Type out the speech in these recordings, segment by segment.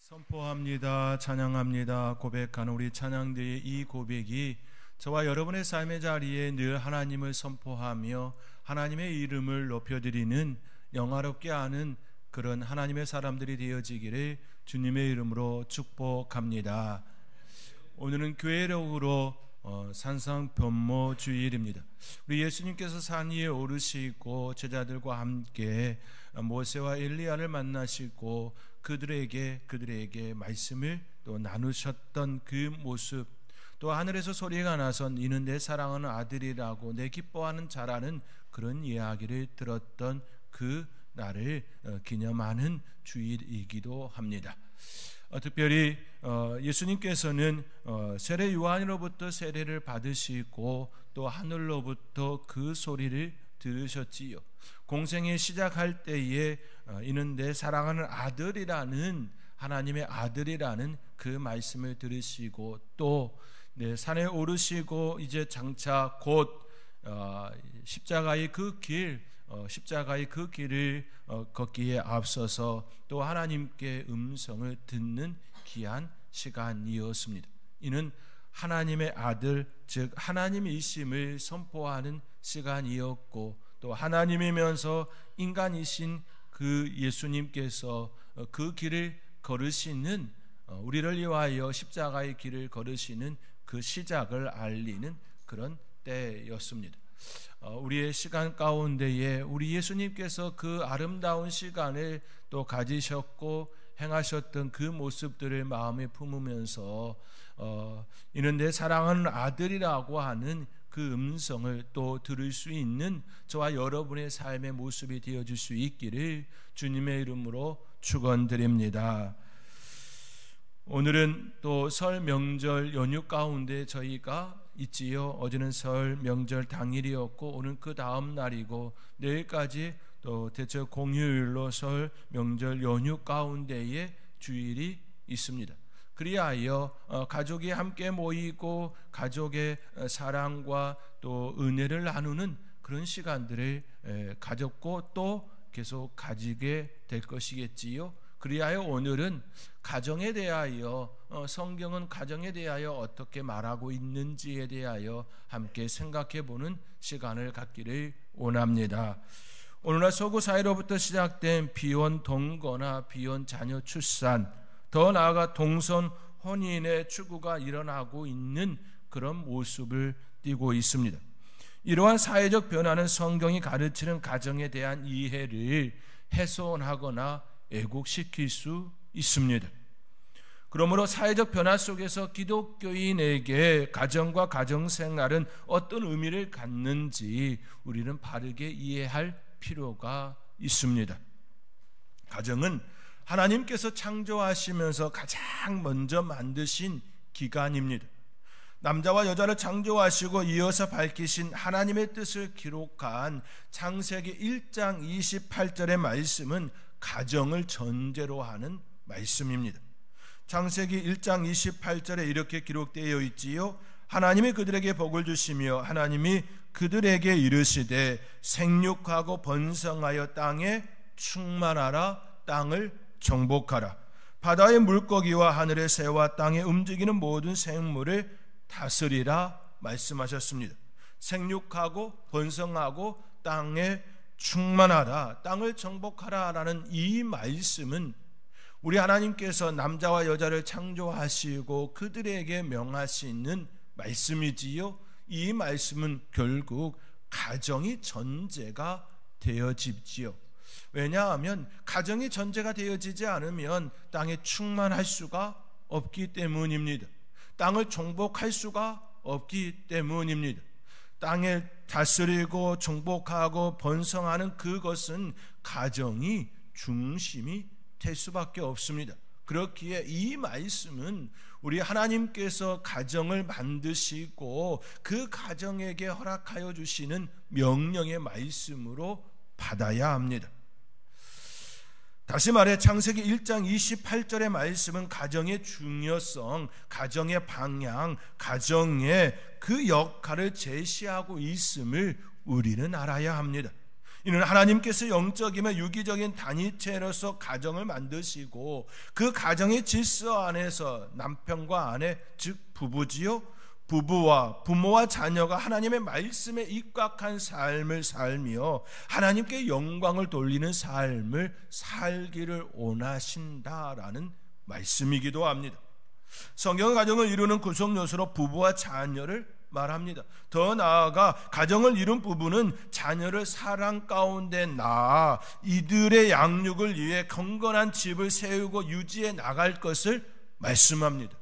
선포합니다. 찬양합니다. 고백하는 우리 찬양대의 이 고백이 저와 여러분의 삶의 자리에 늘 하나님을 선포하며 하나님의 이름을 높여드리는 영화롭게 하는 그런 하나님의 사람들이 되어지기를 주님의 이름으로 축복합니다. 오늘은 교회력으로 산상 변모 주일입니다. 우리 예수님께서 산 위에 오르시고 제자들과 함께 모세와 엘리야를 만나시고 그들에게 말씀을 또 나누셨던 그 모습, 또 하늘에서 소리가 나선 이는 내 사랑하는 아들이라고 내 기뻐하는 자라는 그런 이야기를 들었던 그 날을 기념하는 주일이기도 합니다. 특별히 예수님께서는 세례 요한으로부터 세례를 받으시고 또 하늘로부터 그 소리를 들으셨지요. 공생에 시작할 때에 이는 내 사랑하는 아들이라는 하나님의 아들이라는 그 말씀을 들으시고 또 산에 오르시고 이제 장차 곧 십자가의 그 길을 걷기에 앞서서 또 하나님께 음성을 듣는 귀한 시간이었습니다. 이는 하나님의 아들 즉 하나님이심을 선포하는 시간이었고 또 하나님이면서 인간이신 그 예수님께서 그 길을 걸으시는 우리를 위하여 십자가의 길을 걸으시는 그 시작을 알리는 그런 때였습니다. 우리의 시간 가운데에 우리 예수님께서 그 아름다운 시간을 또 가지셨고 행하셨던 그 모습들을 마음에 품으면서 이는 내 사랑하는 아들이라고 하는 그 음성을 또 들을 수 있는 저와 여러분의 삶의 모습이 되어줄 수 있기를 주님의 이름으로 축원드립니다. 오늘은 또 설 명절 연휴 가운데 저희가 있지요. 어제는 설 명절 당일이었고 오늘 그 다음 날이고 내일까지 또 대체 공휴일로 설 명절 연휴 가운데에 주일이 있습니다. 그리하여 가족이 함께 모이고 가족의 사랑과 또 은혜를 나누는 그런 시간들을 가졌고 또 계속 가지게 될 것이겠지요. 그리하여 오늘은 가정에 대하여 성경은 가정에 대하여 어떻게 말하고 있는지에 대하여 함께 생각해보는 시간을 갖기를 원합니다. 오늘날 서구 사회로부터 시작된 비혼 동거나 비혼 자녀 출산, 더 나아가 동성 혼인의 추구가 일어나고 있는 그런 모습을 띠고 있습니다. 이러한 사회적 변화는 성경이 가르치는 가정에 대한 이해를 훼손하거나 왜곡시킬 수 있습니다. 그러므로 사회적 변화 속에서 기독교인에게 가정과 가정생활은 어떤 의미를 갖는지 우리는 바르게 이해할 필요가 있습니다. 가정은 하나님께서 창조하시면서 가장 먼저 만드신 기관입니다. 남자와 여자를 창조하시고 이어서 밝히신 하나님의 뜻을 기록한 창세기 1장 28절의 말씀은 가정을 전제로 하는 말씀입니다. 창세기 1장 28절에 이렇게 기록되어 있지요. 하나님이 그들에게 복을 주시며 하나님이 그들에게 이르시되 생육하고 번성하여 땅에 충만하라 땅을 정복하라 바다의 물고기와 하늘의 새와 땅에 움직이는 모든 생물을 다스리라 말씀하셨습니다. 생육하고 번성하고 땅에 충만하라 땅을 정복하라 라는 이 말씀은 우리 하나님께서 남자와 여자를 창조하시고 그들에게 명하시는 말씀이지요. 이 말씀은 결국 가정이 전제가 되어지지요. 왜냐하면 가정이 전제가 되어지지 않으면 땅에 충만할 수가 없기 때문입니다. 땅을 정복할 수가 없기 때문입니다. 땅을 다스리고 정복하고 번성하는 그것은 가정이 중심이 될 수밖에 없습니다. 그렇기에 이 말씀은 우리 하나님께서 가정을 만드시고 그 가정에게 허락하여 주시는 명령의 말씀으로 받아야 합니다. 다시 말해 창세기 1장 28절의 말씀은 가정의 중요성, 가정의 방향, 가정의 그 역할을 제시하고 있음을 우리는 알아야 합니다. 이는 하나님께서 영적이며 유기적인 단위체로서 가정을 만드시고 그 가정의 질서 안에서 남편과 아내, 즉 부부지요, 부부와 부모와 자녀가 하나님의 말씀에 입각한 삶을 살며 하나님께 영광을 돌리는 삶을 살기를 원하신다라는 말씀이기도 합니다. 성경은 가정을 이루는 구성 요소로 부부와 자녀를 말합니다. 더 나아가 가정을 이룬 부부는 자녀를 사랑 가운데 낳아 이들의 양육을 위해 경건한 집을 세우고 유지해 나갈 것을 말씀합니다.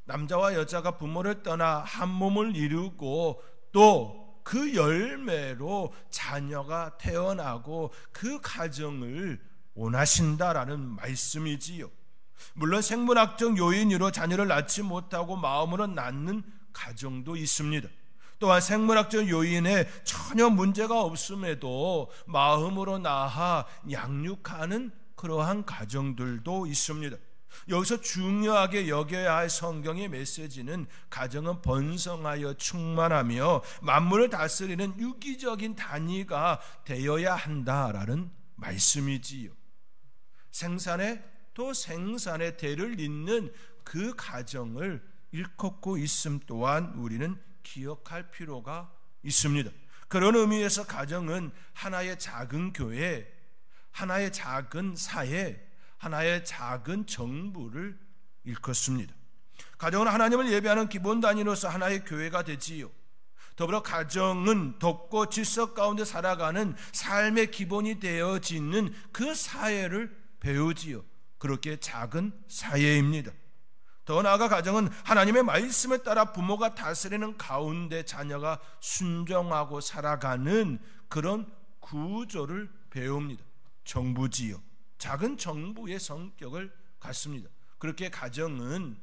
남자와 여자가 부모를 떠나 한 몸을 이루고 또 그 열매로 자녀가 태어나고 그 가정을 원하신다라는 말씀이지요. 물론 생물학적 요인으로 자녀를 낳지 못하고 마음으로 낳는 가정도 있습니다. 또한 생물학적 요인에 전혀 문제가 없음에도 마음으로 낳아 양육하는 그러한 가정들도 있습니다. 여기서 중요하게 여겨야 할 성경의 메시지는 가정은 번성하여 충만하며 만물을 다스리는 유기적인 단위가 되어야 한다라는 말씀이지요. 생산에 또 생산의 대를 잇는 그 가정을 일컫고 있음 또한 우리는 기억할 필요가 있습니다. 그런 의미에서 가정은 하나의 작은 교회, 하나의 작은 사회, 하나의 작은 정부를 일컫습니다. 가정은 하나님을 예배하는 기본 단위로서 하나의 교회가 되지요. 더불어 가정은 덥고 질서 가운데 살아가는 삶의 기본이 되어지는 그 사회를 배우지요. 그렇게 작은 사회입니다. 더 나아가 가정은 하나님의 말씀에 따라 부모가 다스리는 가운데 자녀가 순종하고 살아가는 그런 구조를 배웁니다. 정부지요. 작은 정부의 성격을 갖습니다. 그렇게 가정은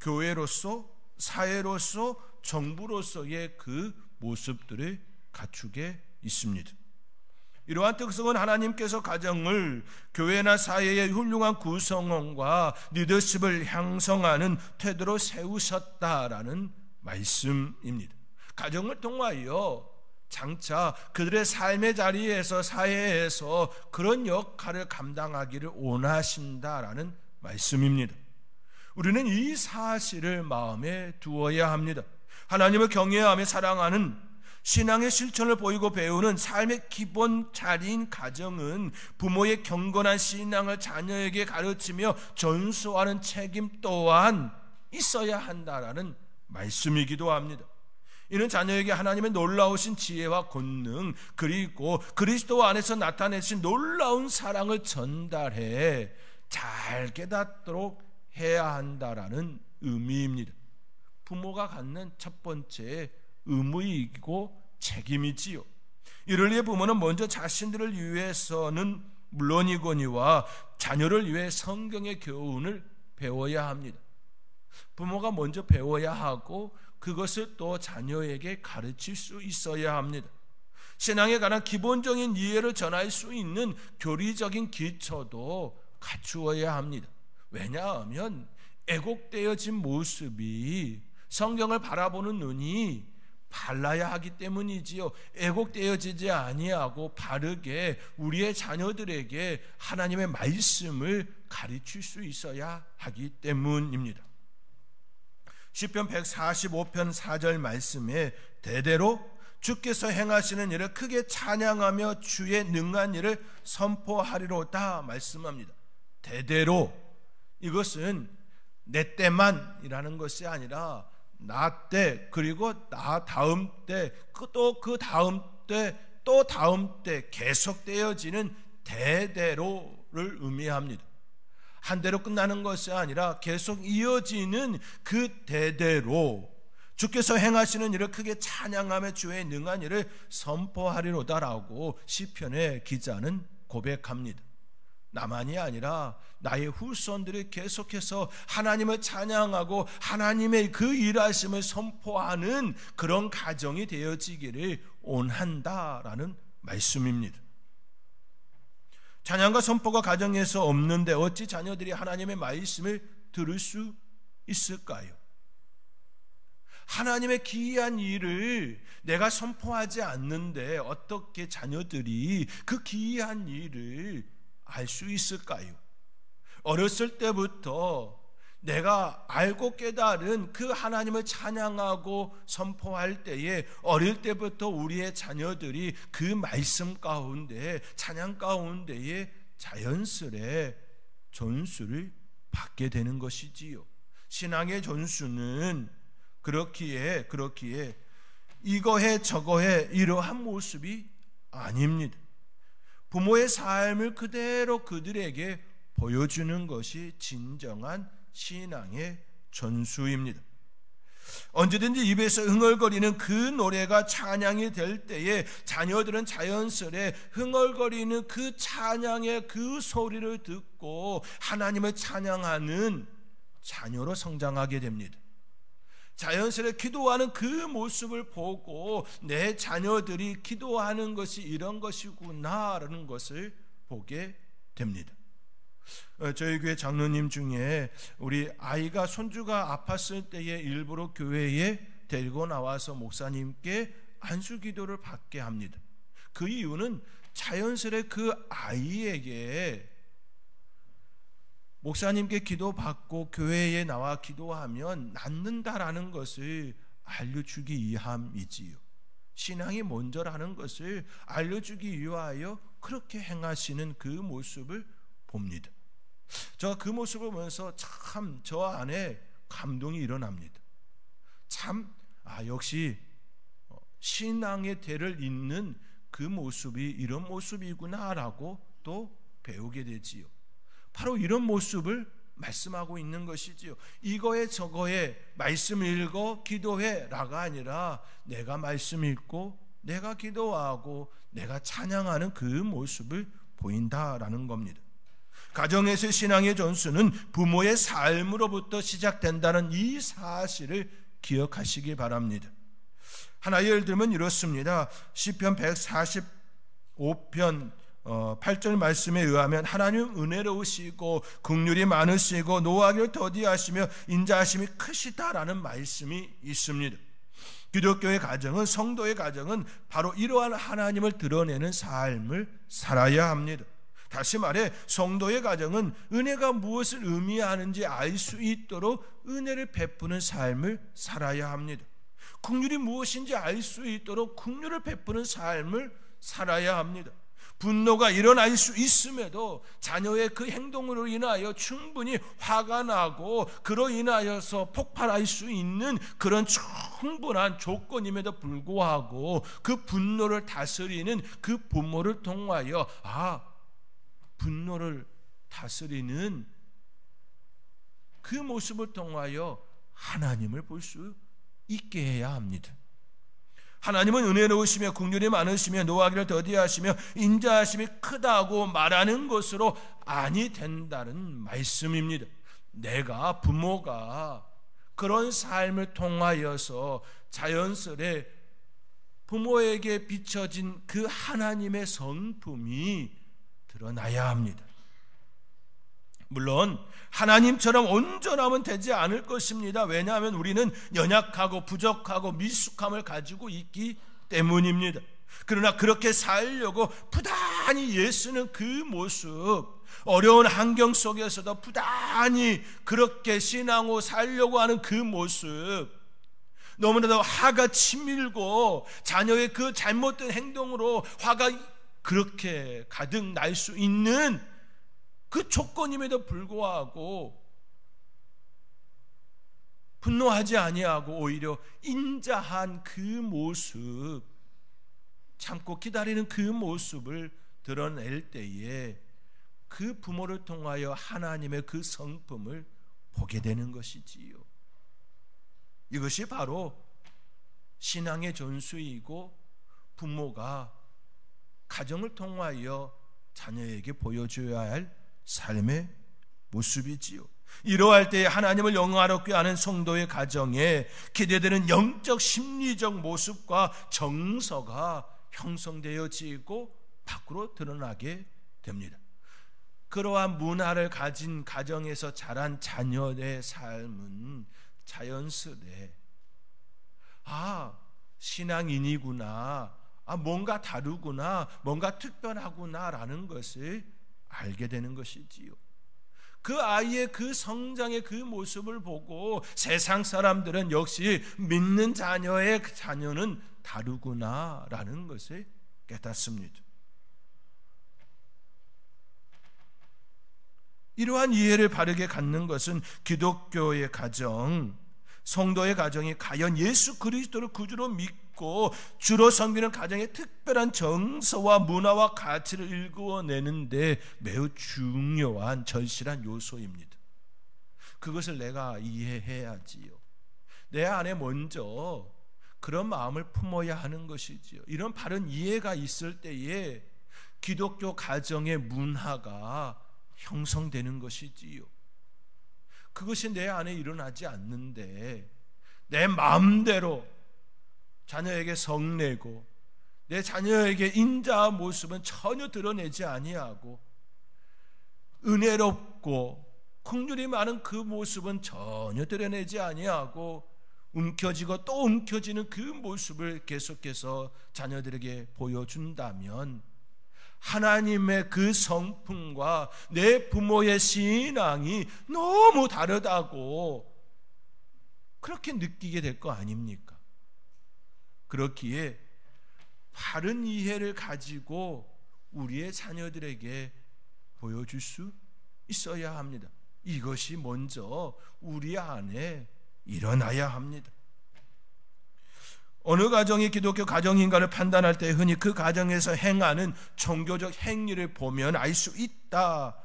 교회로서, 사회로서, 정부로서의 그 모습들을 갖추게 있습니다. 이러한 특성은 하나님께서 가정을 교회나 사회의 훌륭한 구성원과 리더십을 형성하는 태도로 세우셨다라는 말씀입니다. 가정을 통하여 장차 그들의 삶의 자리에서 사회에서 그런 역할을 감당하기를 원하신다라는 말씀입니다. 우리는 이 사실을 마음에 두어야 합니다. 하나님을 경외하며 사랑하는 신앙의 실천을 보이고 배우는 삶의 기본 자리인 가정은 부모의 경건한 신앙을 자녀에게 가르치며 전수하는 책임 또한 있어야 한다라는 말씀이기도 합니다. 이는 자녀에게 하나님의 놀라우신 지혜와 권능 그리고 그리스도 안에서 나타내신 놀라운 사랑을 전달해 잘 깨닫도록 해야 한다라는 의미입니다. 부모가 갖는 첫 번째 의무이고 책임이지요. 이를 위해 부모는 먼저 자신들을 위해서는 물론이거니와 자녀를 위해 성경의 교훈을 배워야 합니다. 부모가 먼저 배워야 하고 그것을 또 자녀에게 가르칠 수 있어야 합니다. 신앙에 관한 기본적인 이해를 전할 수 있는 교리적인 기초도 갖추어야 합니다. 왜냐하면 애곡되어진 모습이 성경을 바라보는 눈이 발라야 하기 때문이지요. 애곡되어지지 아니하고 바르게 우리의 자녀들에게 하나님의 말씀을 가르칠 수 있어야 하기 때문입니다. 시편 145편 4절 말씀에 대대로 주께서 행하시는 일을 크게 찬양하며 주의 능한 일을 선포하리로다 말씀합니다. 대대로, 이것은 내 때만이라는 것이 아니라 나 때, 그리고 나 다음 때, 또 그 다음 때, 또 다음 때 계속되어지는 대대로를 의미합니다. 한 대로 끝나는 것이 아니라 계속 이어지는 그 대대로 주께서 행하시는 일을 크게 찬양하며 주의 능한 일을 선포하리로다라고 시편의 기자는 고백합니다. 나만이 아니라 나의 후손들이 계속해서 하나님을 찬양하고 하나님의 그 일하심을 선포하는 그런 가정이 되어지기를 원한다라는 말씀입니다. 찬양과 선포가 가정에서 없는데 어찌 자녀들이 하나님의 말씀을 들을 수 있을까요? 하나님의 기이한 일을 내가 선포하지 않는데 어떻게 자녀들이 그 기이한 일을 알 수 있을까요? 어렸을 때부터 내가 알고 깨달은 그 하나님을 찬양하고 선포할 때에 어릴 때부터 우리의 자녀들이 그 말씀 가운데, 찬양 가운데에 자연스레 전수를 받게 되는 것이지요. 신앙의 전수는 그렇기에 이거해 저거해 이러한 모습이 아닙니다. 부모의 삶을 그대로 그들에게 보여주는 것이 진정한 신앙의 전수입니다. 언제든지 입에서 흥얼거리는 그 노래가 찬양이 될 때에 자녀들은 자연스레 흥얼거리는 그 찬양의 그 소리를 듣고 하나님을 찬양하는 자녀로 성장하게 됩니다. 자연스레 기도하는 그 모습을 보고 내 자녀들이 기도하는 것이 이런 것이구나라는 것을 보게 됩니다. 저희 교회 장로님 중에 우리 아이가 손주가 아팠을 때에 일부러 교회에 데리고 나와서 목사님께 안수 기도를 받게 합니다. 그 이유는 자연스레 그 아이에게 목사님께 기도받고 교회에 나와 기도하면 낫는다라는 것을 알려주기 위함이지요. 신앙이 먼저라는 것을 알려주기 위하여 그렇게 행하시는 그 모습을 봅니다. 제가 그 모습을 보면서 참 저 안에 감동이 일어납니다. 참 역시 신앙의 대를 잇는 그 모습이 이런 모습이구나라고 또 배우게 되지요. 바로 이런 모습을 말씀하고 있는 것이지요. 이거에 저거에 말씀 읽어 기도해 라가 아니라 내가 말씀 읽고 내가 기도하고 내가 찬양하는 그 모습을 보인다라는 겁니다. 가정에서의 신앙의 전수는 부모의 삶으로부터 시작된다는 이 사실을 기억하시기 바랍니다. 하나 예를 들면 이렇습니다. 시편 145편 8절 말씀에 의하면 하나님 은혜로우시고 긍휼이 많으시고 노하기를 더디하시며 인자하심이 크시다라는 말씀이 있습니다. 기독교의 가정은, 성도의 가정은 바로 이러한 하나님을 드러내는 삶을 살아야 합니다. 다시 말해 성도의 가정은 은혜가 무엇을 의미하는지 알 수 있도록 은혜를 베푸는 삶을 살아야 합니다. 긍휼이 무엇인지 알 수 있도록 긍휼을 베푸는 삶을 살아야 합니다. 분노가 일어날 수 있음에도 자녀의 그 행동으로 인하여 충분히 화가 나고 그로 인하여서 폭발할 수 있는 그런 충분한 조건임에도 불구하고 그 분노를 다스리는 그 부모를 통하여 분노를 다스리는 그 모습을 통하여 하나님을 볼 수 있게 해야 합니다. 하나님은 은혜로우시며 긍휼이 많으시며 노하기를 더디하시며 인자하심이 크다고 말하는 것으로 아니 된다는 말씀입니다. 내가 부모가 그런 삶을 통하여서 자연스레 부모에게 비춰진 그 하나님의 성품이 드러나야 합니다. 물론 하나님처럼 온전하면 되지 않을 것입니다. 왜냐하면 우리는 연약하고 부족하고 미숙함을 가지고 있기 때문입니다. 그러나 그렇게 살려고 부단히 애쓰는 그 모습, 어려운 환경 속에서도 부단히 그렇게 신앙으로 살려고 하는 그 모습, 너무나도 화가 치밀고 자녀의 그 잘못된 행동으로 화가 그렇게 가득 날 수 있는 그 조건임에도 불구하고 분노하지 아니하고 오히려 인자한 그 모습, 참고 기다리는 그 모습을 드러낼 때에 그 부모를 통하여 하나님의 그 성품을 보게 되는 것이지요. 이것이 바로 신앙의 전수이고 부모가 가정을 통하여 자녀에게 보여줘야 할 삶의 모습이지요. 이러할 때에 하나님을 영화롭게 하는 성도의 가정에 기대되는 영적 심리적 모습과 정서가 형성되어지고 밖으로 드러나게 됩니다. 그러한 문화를 가진 가정에서 자란 자녀의 삶은 자연스레 신앙인이구나, 뭔가 다르구나, 뭔가 특별하구나라는 것을 알게 되는 것이지요. 그 아이의 그 성장의 그 모습을 보고 세상 사람들은 역시 믿는 자녀의 자녀는 다르구나라는 것을 깨닫습니다. 이러한 이해를 바르게 갖는 것은 기독교의 가정, 성도의 가정이 과연 예수 그리스도를 구주로 믿고 주로 섬기는 가정의 특별한 정서와 문화와 가치를 일구어내는데 매우 중요한 절실한 요소입니다. 그것을 내가 이해해야지요. 내 안에 먼저 그런 마음을 품어야 하는 것이지요. 이런 바른 이해가 있을 때에 기독교 가정의 문화가 형성되는 것이지요. 그것이 내 안에 일어나지 않는데 내 마음대로 자녀에게 성내고 내 자녀에게 인자한 모습은 전혀 드러내지 아니하고 은혜롭고 긍휼이 많은 그 모습은 전혀 드러내지 아니하고 움켜쥐고 또 움켜쥐는 그 모습을 계속해서 자녀들에게 보여준다면 하나님의 그 성품과 내 부모의 신앙이 너무 다르다고 그렇게 느끼게 될 거 아닙니까? 그렇기에 바른 이해를 가지고 우리의 자녀들에게 보여줄 수 있어야 합니다. 이것이 먼저 우리 안에 일어나야 합니다. 어느 가정이 기독교 가정인가를 판단할 때 흔히 그 가정에서 행하는 종교적 행위를 보면 알 수 있다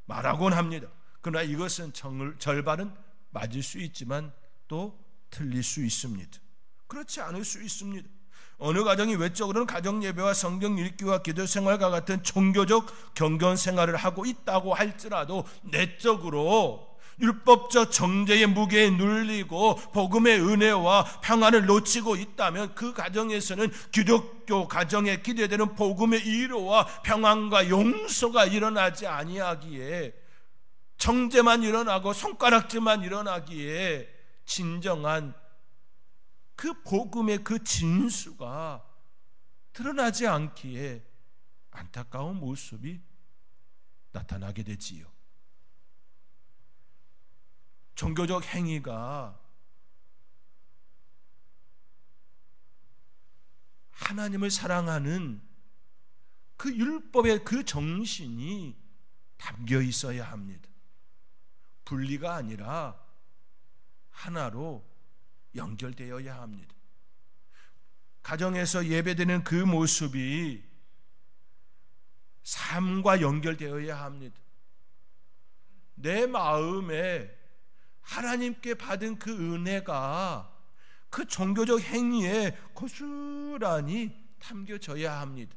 말하곤 합니다. 그러나 이것은 절반은 맞을 수 있지만 또 틀릴 수 있습니다. 그렇지 않을 수 있습니다. 어느 가정이 외적으로는 가정 예배와 성경 읽기와 기도 생활과 같은 종교적 경건 생활을 하고 있다고 할지라도 내적으로 율법적 정죄의 무게에 눌리고 복음의 은혜와 평안을 놓치고 있다면 그 가정에서는 기독교 가정에 기대되는 복음의 위로와 평안과 용서가 일어나지 아니하기에 정죄만 일어나고 손가락질만 일어나기에 진정한 그 복음의 그 진수가 드러나지 않기에 안타까운 모습이 나타나게 되지요. 종교적 행위가 하나님을 사랑하는 그 율법의 그 정신이 담겨 있어야 합니다. 분리가 아니라 하나로 연결되어야 합니다. 가정에서 예배드리는 그 모습이 삶과 연결되어야 합니다. 내 마음에 하나님께 받은 그 은혜가 그 종교적 행위에 고스란히 담겨져야 합니다.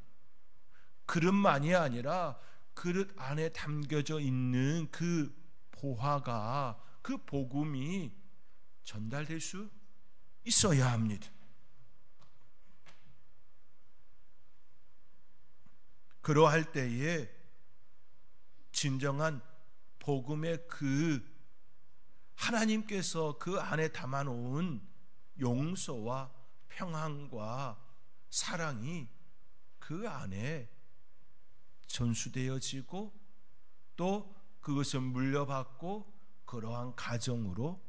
그릇만이 아니라 그릇 안에 담겨져 있는 그 보화가, 그 복음이 전달될 수 있어야 합니다. 그러할 때에 진정한 복음의 그 하나님께서 그 안에 담아놓은 용서와 평안과 사랑이 그 안에 전수되어지고 또 그것을 물려받고 그러한 가정으로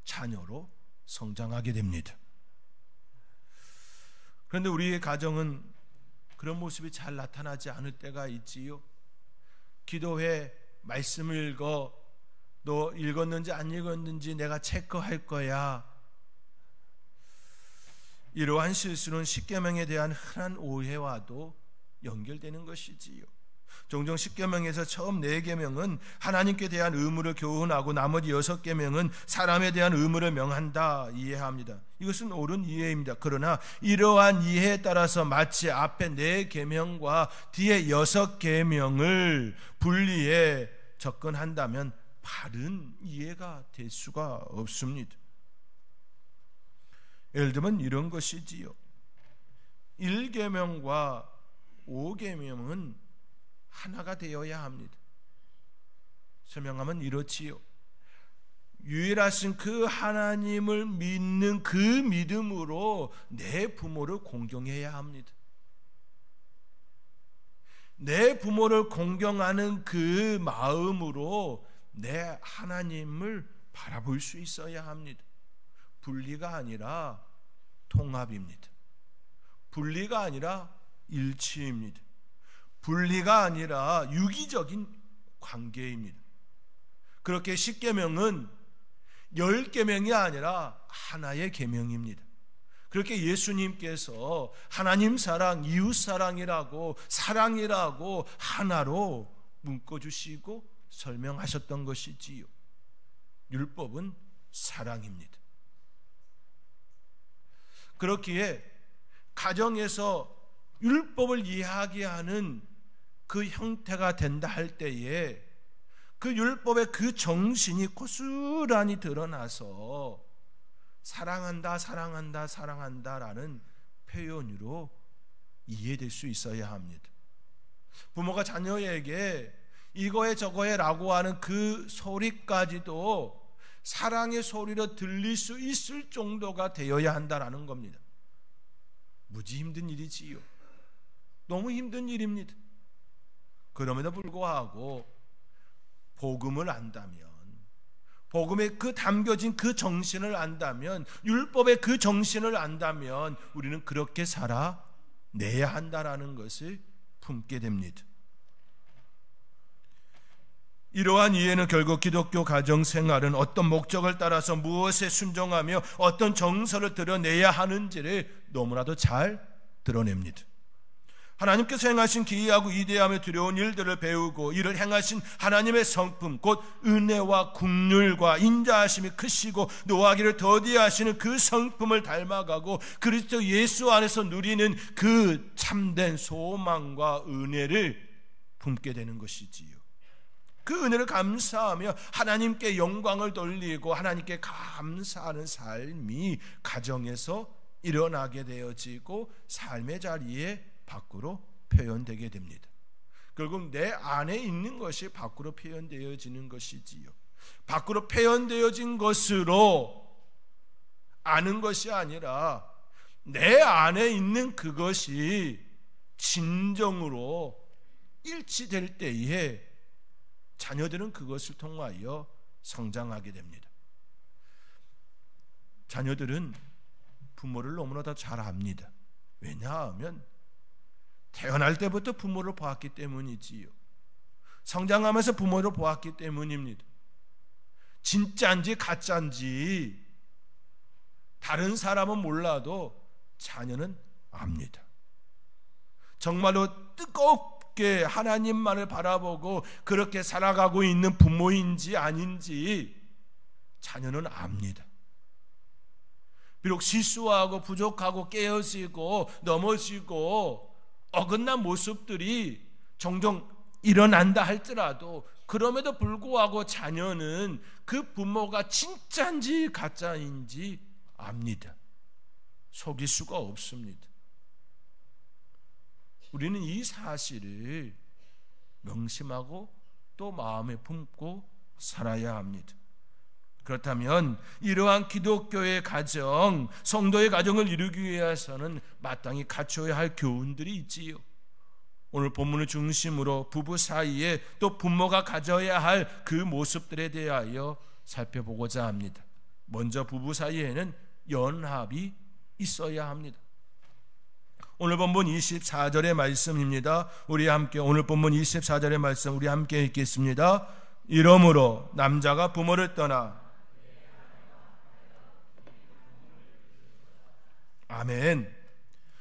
자녀로 성장하게 됩니다. 그런데 우리의 가정은 그런 모습이 잘 나타나지 않을 때가 있지요. 기도회 말씀을 읽어 너 읽었는지 안 읽었는지 내가 체크할 거야. 이러한 실수는 십계명에 대한 흔한 오해와도 연결되는 것이지요. 종종 십계명에서 처음 4계명은 하나님께 대한 의무를 교훈하고 나머지 6계명은 사람에 대한 의무를 명한다 이해합니다. 이것은 옳은 이해입니다. 그러나 이러한 이해에 따라서 마치 앞에 4계명과 뒤에 6계명을 분리해 접근한다면 바른 이해가 될 수가 없습니다. 예를 들면 이런 것이지요. 1계명과 5계명은 하나가 되어야 합니다. 설명하면 이렇지요. 유일하신 그 하나님을 믿는 그 믿음으로 내 부모를 공경해야 합니다. 내 부모를 공경하는 그 마음으로 내 하나님을 바라볼 수 있어야 합니다. 분리가 아니라 통합입니다. 분리가 아니라 일치입니다. 분리가 아니라 유기적인 관계입니다. 그렇게 10계명은 10계명이 아니라 하나의 계명입니다. 그렇게 예수님께서 하나님 사랑, 이웃 사랑이라고 사랑이라고 하나로 묶어주시고 설명하셨던 것이지요. 율법은 사랑입니다. 그렇기에 가정에서 율법을 이야기하는 그 형태가 된다 할 때에 그 율법의 그 정신이 고스란히 드러나서 사랑한다, 사랑한다, 사랑한다라는 표현으로 이해될 수 있어야 합니다. 부모가 자녀에게 이거에 저거에 라고 하는 그 소리까지도 사랑의 소리로 들릴 수 있을 정도가 되어야 한다라는 겁니다. 무지 힘든 일이지요. 너무 힘든 일입니다. 그럼에도 불구하고 복음을 안다면, 복음에 그 담겨진 그 정신을 안다면, 율법의 그 정신을 안다면 우리는 그렇게 살아내야 한다라는 것을 품게 됩니다. 이러한 이해는 결국 기독교 가정 생활은 어떤 목적을 따라서 무엇에 순종하며 어떤 정서를 드러내야 하는지를 너무나도 잘 드러냅니다. 하나님께서 행하신 기이하고 위대하며 두려운 일들을 배우고 이를 행하신 하나님의 성품 곧 은혜와 긍휼과 인자하심이 크시고 노하기를 더디하시는 그 성품을 닮아가고 그리스도 예수 안에서 누리는 그 참된 소망과 은혜를 품게 되는 것이지요. 그 은혜를 감사하며 하나님께 영광을 돌리고 하나님께 감사하는 삶이 가정에서 일어나게 되어지고 삶의 자리에 밖으로 표현되게 됩니다. 결국 내 안에 있는 것이 밖으로 표현되어지는 것이지요. 밖으로 표현되어진 것으로 아는 것이 아니라 내 안에 있는 그것이 진정으로 일치될 때에 자녀들은 그것을 통하여 성장하게 됩니다. 자녀들은 부모를 너무나도 잘 압니다. 왜냐하면 태어날 때부터 부모를 보았기 때문이지요. 성장하면서 부모를 보았기 때문입니다. 진짜인지 가짜인지 다른 사람은 몰라도 자녀는 압니다. 정말로 뜨겁게 하나님만을 바라보고 그렇게 살아가고 있는 부모인지 아닌지 자녀는 압니다. 비록 실수하고 부족하고 깨어지고 넘어지고 어긋난 모습들이 종종 일어난다 할지라도 그럼에도 불구하고 자녀는 그 부모가 진짜인지 가짜인지 압니다. 속일 수가 없습니다. 우리는 이 사실을 명심하고 또 마음에 품고 살아야 합니다. 그렇다면 이러한 기독교의 가정, 성도의 가정을 이루기 위해서는 마땅히 갖춰야 할 교훈들이 있지요. 오늘 본문을 중심으로 부부 사이에 또 부모가 가져야 할 그 모습들에 대하여 살펴보고자 합니다. 먼저 부부 사이에는 연합이 있어야 합니다. 오늘 본문 24절의 말씀입니다. 우리 함께 오늘 본문 24절의 말씀 우리 함께 읽겠습니다. 이러므로 남자가 부모를 떠나 아멘.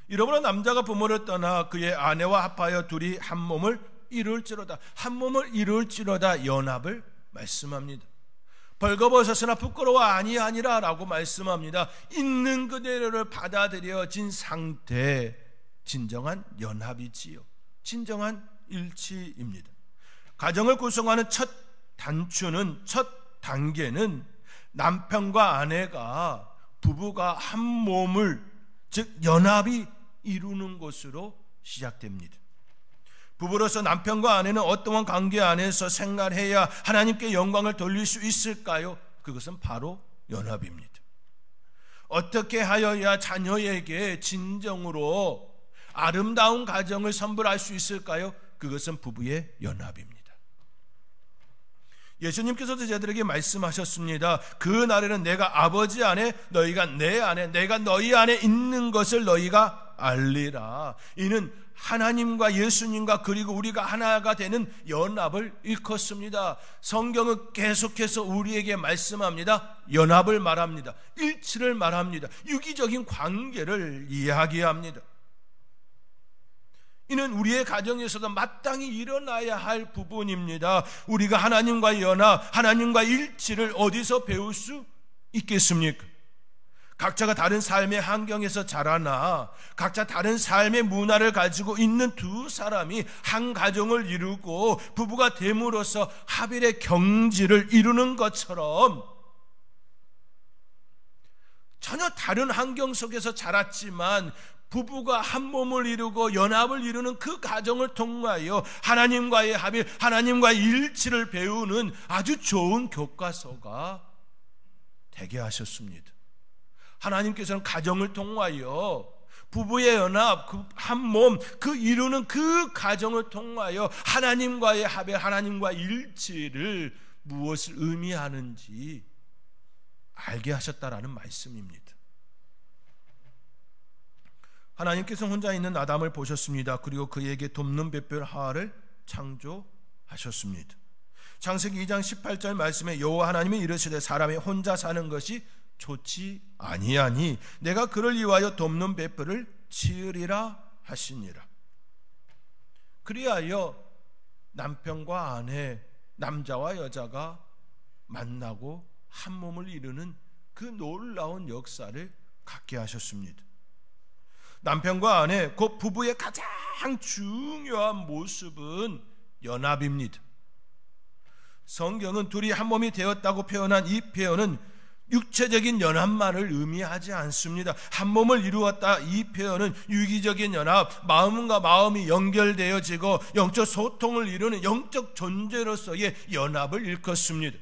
이러므로 남자가 부모를 떠나 그의 아내와 합하여 둘이 한 몸을 이룰지로다. 한 몸을 이룰지로다 연합을 말씀합니다. 벌거벗었으나 부끄러워 아니하니라 라고 말씀합니다. 있는 그대로를 받아들여진 상태, 진정한 연합이지요. 진정한 일치입니다. 가정을 구성하는 첫 단추는, 첫 단계는 남편과 아내가, 부부가 한 몸을, 즉 연합이 이루는 것으로 시작됩니다. 부부로서 남편과 아내는 어떠한 관계 안에서 생활해야 하나님께 영광을 돌릴 수 있을까요? 그것은 바로 연합입니다. 어떻게 하여야 자녀에게 진정으로 아름다운 가정을 선물할 수 있을까요? 그것은 부부의 연합입니다. 예수님께서도 저희들에게 말씀하셨습니다. 그 날에는 내가 아버지 안에, 너희가 내 안에, 내가 너희 안에 있는 것을 너희가 알리라. 이는 하나님과 예수님과 그리고 우리가 하나가 되는 연합을 일컫습니다. 성경은 계속해서 우리에게 말씀합니다. 연합을 말합니다. 일치를 말합니다. 유기적인 관계를 이야기합니다. 이는 우리의 가정에서도 마땅히 일어나야 할 부분입니다. 우리가 하나님과의 연합, 하나님과의 일치를 어디서 배울 수 있겠습니까? 각자가 다른 삶의 환경에서 자라나 각자 다른 삶의 문화를 가지고 있는 두 사람이 한 가정을 이루고 부부가 됨으로써 합일의 경지를 이루는 것처럼 전혀 다른 환경 속에서 자랐지만 부부가 한 몸을 이루고 연합을 이루는 그 가정을 통하여 하나님과의 합일, 하나님과의 일치를 배우는 아주 좋은 교과서가 되게 하셨습니다. 하나님께서는 가정을 통하여 부부의 연합, 그 한 몸, 그 이루는 그 가정을 통하여 하나님과의 합일, 하나님과의 일치를 무엇을 의미하는지 알게 하셨다라는 말씀입니다. 하나님께서는 혼자 있는 아담을 보셨습니다. 그리고 그에게 돕는 뱃별 하와를 창조하셨습니다. 창세기 2장 18절 말씀에 여호와 하나님이 이르시되 사람이 혼자 사는 것이 좋지 아니하니 내가 그를 위하여 돕는 뱃별을 지으리라 하시니라. 그리하여 남편과 아내, 남자와 여자가 만나고 한 몸을 이루는 그 놀라운 역사를 갖게 하셨습니다. 남편과 아내, 곧 부부의 가장 중요한 모습은 연합입니다. 성경은 둘이 한 몸이 되었다고 표현한 이 표현은 육체적인 연합만을 의미하지 않습니다. 한 몸을 이루었다, 이 표현은 유기적인 연합, 마음과 마음이 연결되어지고 영적 소통을 이루는 영적 존재로서의 연합을 일컫습니다.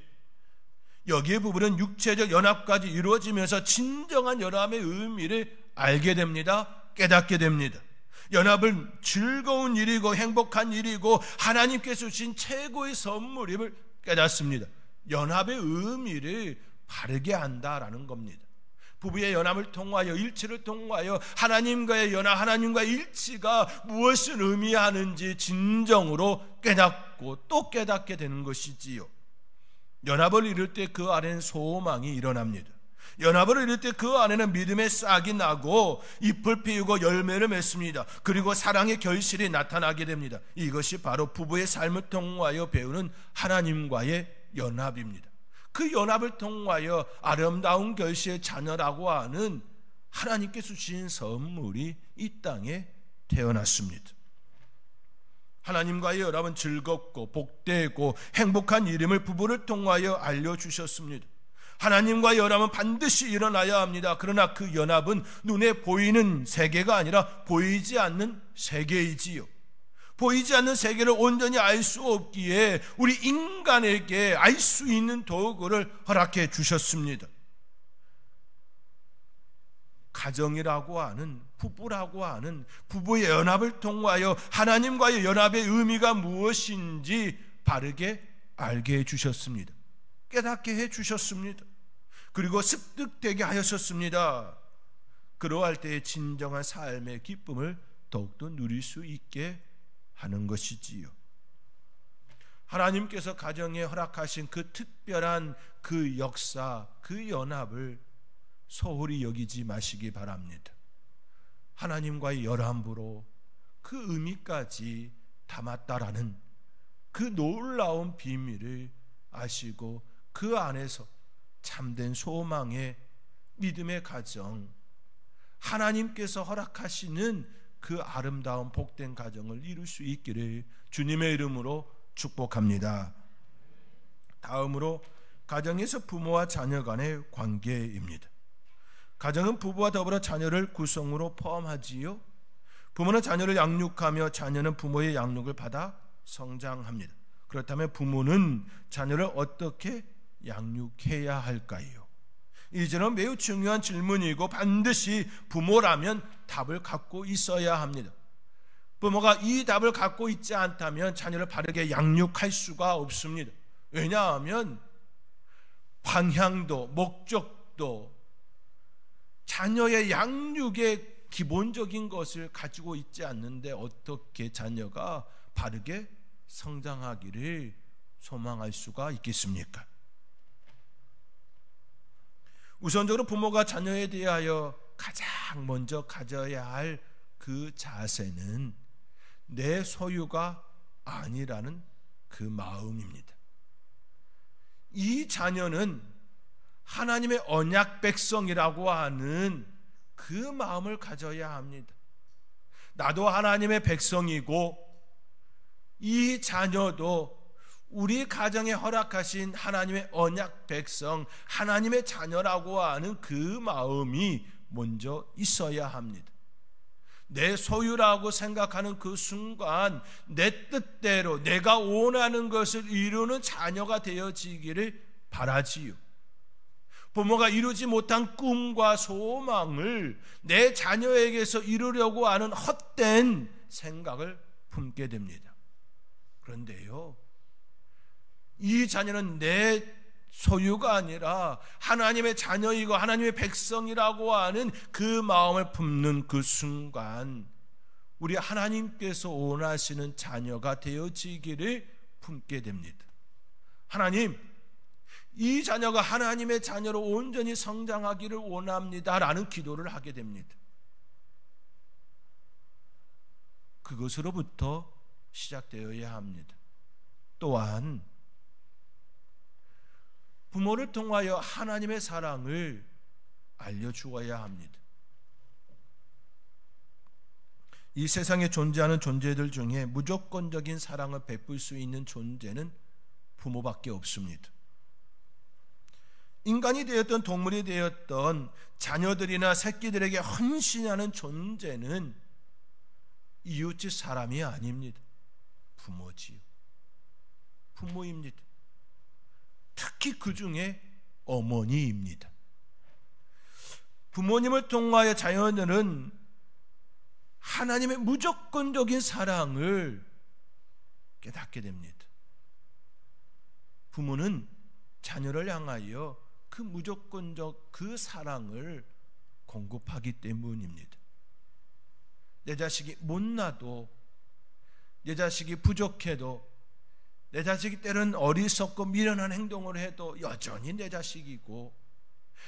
여기에 부부는 육체적 연합까지 이루어지면서 진정한 연합의 의미를 알게 됩니다. 깨닫게 됩니다. 연합은 즐거운 일이고 행복한 일이고 하나님께서 주신 최고의 선물임을 깨닫습니다. 연합의 의미를 바르게 안다라는 겁니다. 부부의 연합을 통하여, 일치를 통하여 하나님과의 연합, 하나님과의 일치가 무엇을 의미하는지 진정으로 깨닫고 또 깨닫게 되는 것이지요. 연합을 이룰 때 그 안에는 소망이 일어납니다. 연합을 이룰 때 그 안에는 믿음의 싹이 나고 잎을 피우고 열매를 맺습니다. 그리고 사랑의 결실이 나타나게 됩니다. 이것이 바로 부부의 삶을 통하여 배우는 하나님과의 연합입니다. 그 연합을 통하여 아름다운 결실의 자녀라고 하는 하나님께서 주신 선물이 이 땅에 태어났습니다. 하나님과의 연합은 즐겁고 복되고 행복한 이름을 부부를 통하여 알려주셨습니다. 하나님과의 연합은 반드시 일어나야 합니다. 그러나 그 연합은 눈에 보이는 세계가 아니라 보이지 않는 세계이지요. 보이지 않는 세계를 온전히 알 수 없기에 우리 인간에게 알 수 있는 도구를 허락해 주셨습니다. 가정이라고 하는, 부부라고 하는 부부의 연합을 통하여 하나님과의 연합의 의미가 무엇인지 바르게 알게 해 주셨습니다. 깨닫게 해 주셨습니다. 그리고 습득되게 하셨습니다. 그러할 때의 진정한 삶의 기쁨을 더욱더 누릴 수 있게 하는 것이지요. 하나님께서 가정에 허락하신 그 특별한 그 역사, 그 연합을 소홀히 여기지 마시기 바랍니다. 하나님과의 연합으로 그 의미까지 담았다라는 그 놀라운 비밀을 아시고 그 안에서 참된 소망의 믿음의 가정, 하나님께서 허락하시는 그 아름다운 복된 가정을 이룰 수 있기를 주님의 이름으로 축복합니다. 다음으로 가정에서 부모와 자녀 간의 관계입니다. 가정은 부부와 더불어 자녀를 구성으로 포함하지요. 부모는 자녀를 양육하며 자녀는 부모의 양육을 받아 성장합니다. 그렇다면 부모는 자녀를 어떻게 양육해야 할까요? 이제는 매우 중요한 질문이고 반드시 부모라면 답을 갖고 있어야 합니다. 부모가 이 답을 갖고 있지 않다면 자녀를 바르게 양육할 수가 없습니다. 왜냐하면 방향도 목적도 자녀의 양육의 기본적인 것을 가지고 있지 않는데 어떻게 자녀가 바르게 성장하기를 소망할 수가 있겠습니까? 우선적으로 부모가 자녀에 대하여 가장 먼저 가져야 할 그 자세는 내 소유가 아니라는 그 마음입니다. 이 자녀는 하나님의 언약 백성이라고 하는 그 마음을 가져야 합니다. 나도 하나님의 백성이고 이 자녀도 우리 가정에 허락하신 하나님의 언약 백성, 하나님의 자녀라고 하는 그 마음이 먼저 있어야 합니다. 내 소유라고 생각하는 그 순간 내 뜻대로 내가 원하는 것을 이루는 자녀가 되어지기를 바라지요. 부모가 이루지 못한 꿈과 소망을 내 자녀에게서 이루려고 하는 헛된 생각을 품게 됩니다. 그런데요, 이 자녀는 내 소유가 아니라 하나님의 자녀이고 하나님의 백성이라고 하는 그 마음을 품는 그 순간 우리 하나님께서 원하시는 자녀가 되어지기를 품게 됩니다. 하나님, 이 자녀가 하나님의 자녀로 온전히 성장하기를 원합니다라는 기도를 하게 됩니다. 그것으로부터 시작되어야 합니다. 또한 부모를 통하여 하나님의 사랑을 알려주어야 합니다. 이 세상에 존재하는 존재들 중에 무조건적인 사랑을 베풀 수 있는 존재는 부모밖에 없습니다. 인간이 되었던 동물이 되었던 자녀들이나 새끼들에게 헌신하는 존재는 이웃집 사람이 아닙니다. 부모지요. 부모입니다. 특히 그 중에 어머니입니다. 부모님을 통하여 자녀들은 하나님의 무조건적인 사랑을 깨닫게 됩니다. 부모는 자녀를 향하여 그 무조건적 그 사랑을 공급하기 때문입니다. 내 자식이 못나도, 내 자식이 부족해도, 내 자식이 때론 어리석고 미련한 행동을 해도 여전히 내 자식이고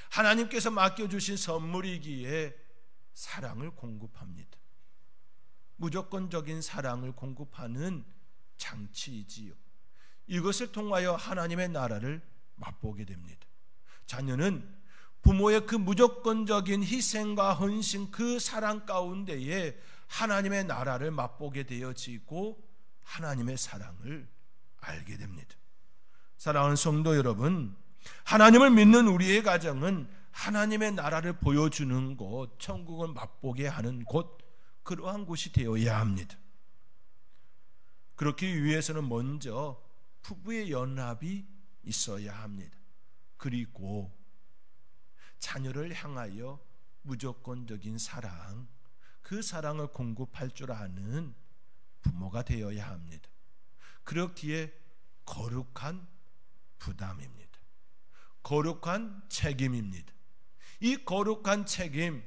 하나님께서 맡겨주신 선물이기에 사랑을 공급합니다. 무조건적인 사랑을 공급하는 장치이지요. 이것을 통하여 하나님의 나라를 맛보게 됩니다. 자녀는 부모의 그 무조건적인 희생과 헌신, 그 사랑 가운데에 하나님의 나라를 맛보게 되어지고 하나님의 사랑을 알게 됩니다. 사랑하는 성도 여러분, 하나님을 믿는 우리의 가정은 하나님의 나라를 보여주는 곳, 천국을 맛보게 하는 곳, 그러한 곳이 되어야 합니다. 그렇기 위해서는 먼저 부부의 연합이 있어야 합니다. 그리고 자녀를 향하여 무조건적인 사랑, 그 사랑을 공급할 줄 아는 부모가 되어야 합니다. 그렇기에 거룩한 부담입니다. 거룩한 책임입니다. 이 거룩한 책임,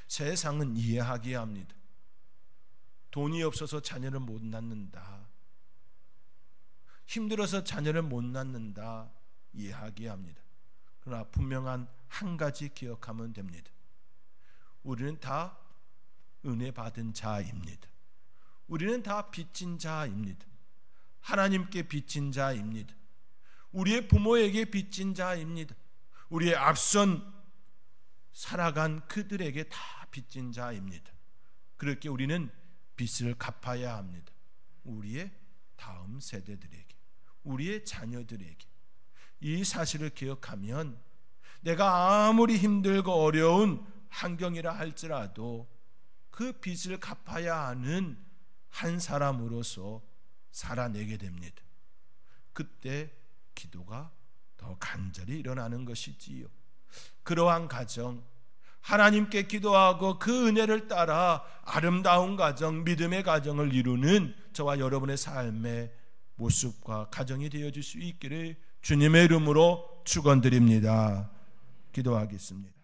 세상은 이해하게 합니다. 돈이 없어서 자녀를 못 낳는다, 힘들어서 자녀를 못 낳는다 이해하게 합니다. 그러나 분명한 한 가지 기억하면 됩니다. 우리는 다 은혜 받은 자입니다. 우리는 다 빚진 자입니다. 하나님께 빚진 자입니다. 우리의 부모에게 빚진 자입니다. 우리의 앞선 살아간 그들에게 다 빚진 자입니다. 그렇게 우리는 빚을 갚아야 합니다. 우리의 다음 세대들에게, 우리의 자녀들에게. 이 사실을 기억하면 내가 아무리 힘들고 어려운 환경이라 할지라도 그 빚을 갚아야 하는 한 사람으로서 살아내게 됩니다. 그때 기도가 더 간절히 일어나는 것이지요. 그러한 가정, 하나님께 기도하고 그 은혜를 따라 아름다운 가정, 믿음의 가정을 이루는 저와 여러분의 삶의 모습과 가정이 되어질 수 있기를 주님의 이름으로 축원드립니다. 기도하겠습니다.